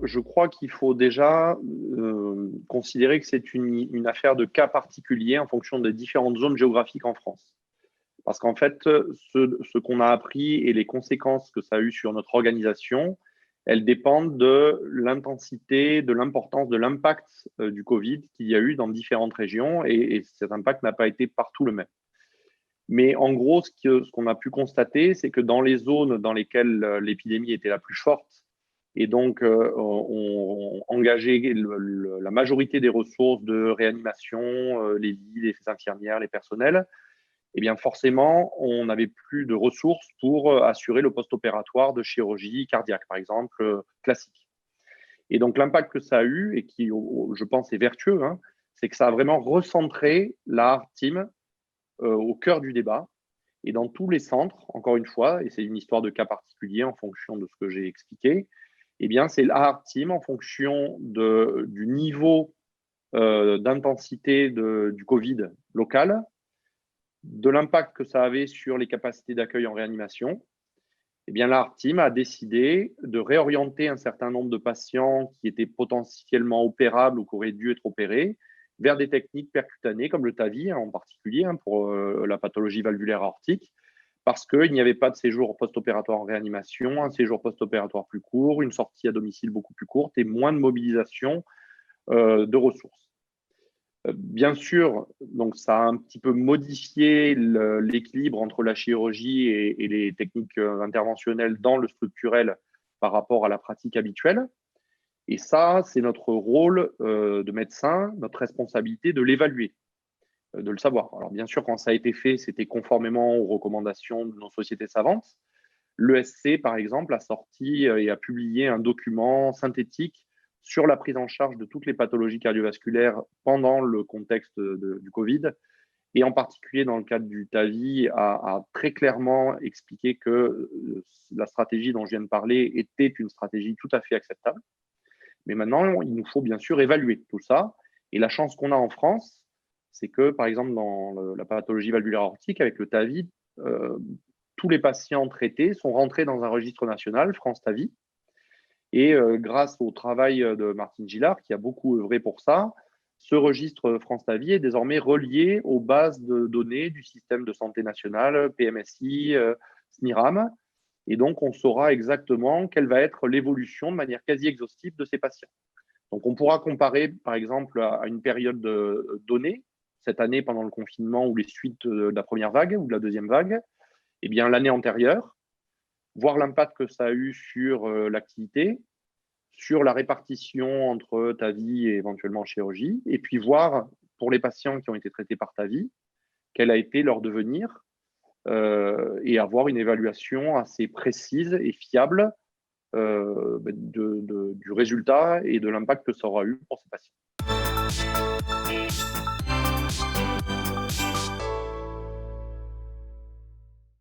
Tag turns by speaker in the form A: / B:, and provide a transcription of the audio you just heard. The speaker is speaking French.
A: Je crois qu'il faut déjà considérer que c'est une affaire de cas particulier en fonction des différentes zones géographiques en France. Parce qu'en fait, ce qu'on a appris et les conséquences que ça a eu sur notre organisation, elles dépendent de l'intensité, de l'importance, de l'impact du Covid qu'il y a eu dans différentes régions et cet impact n'a pas été partout le même. Mais en gros, ce qu'on a pu constater, c'est que dans les zones dans lesquelles l'épidémie était la plus forte, et donc on engagé la majorité des ressources de réanimation, les lits, les infirmières, les personnels, eh bien forcément, on n'avait plus de ressources pour assurer le post-opératoire de chirurgie cardiaque, par exemple, classique. Et donc l'impact que ça a eu, et qui, je pense, est vertueux, hein, c'est que ça a vraiment recentré la Heart Team au cœur du débat et dans tous les centres, encore une fois, et c'est une histoire de cas particulier en fonction de ce que j'ai expliqué, eh bien, c'est la Heart Team en fonction du niveau d'intensité du Covid local, de l'impact que ça avait sur les capacités d'accueil en réanimation. Eh bien, la Heart Team a décidé de réorienter un certain nombre de patients qui étaient potentiellement opérables ou qui auraient dû être opérés vers des techniques percutanées comme le TAVI en particulier pour la pathologie valvulaire aortique, parce qu'il n'y avait pas de séjour post-opératoire en réanimation, un séjour post-opératoire plus court, une sortie à domicile beaucoup plus courte et moins de mobilisation de ressources. Bien sûr, donc ça a un petit peu modifié l'équilibre entre la chirurgie et les techniques interventionnelles dans le structurel par rapport à la pratique habituelle. Et ça, c'est notre rôle de médecin, notre responsabilité de l'évaluer, de le savoir. Alors bien sûr, quand ça a été fait, c'était conformément aux recommandations de nos sociétés savantes. L'ESC, par exemple, a sorti et a publié un document synthétique sur la prise en charge de toutes les pathologies cardiovasculaires pendant le contexte du Covid, et en particulier dans le cadre du TAVI, a très clairement expliqué que la stratégie dont je viens de parler était une stratégie tout à fait acceptable. Mais maintenant, il nous faut bien sûr évaluer tout ça. Et la chance qu'on a en France, c'est que, par exemple, dans la pathologie valvulaire aortique, avec le TAVI, tous les patients traités sont rentrés dans un registre national, France TAVI. Et grâce au travail de Martine Gillard, qui a beaucoup œuvré pour ça, ce registre France TAVI est désormais relié aux bases de données du système de santé national, PMSI, SNIRAM. Et donc, on saura exactement quelle va être l'évolution de manière quasi exhaustive de ces patients. Donc, on pourra comparer, par exemple, à une période donnée, cette année pendant le confinement ou les suites de la première vague ou de la deuxième vague, eh bien, l'année antérieure, voir l'impact que ça a eu sur l'activité, sur la répartition entre TAVI et éventuellement chirurgie, et puis voir pour les patients qui ont été traités par TAVI, quel a été leur devenir, et avoir une évaluation assez précise et fiable du résultat et de l'impact que ça aura eu pour ces patients.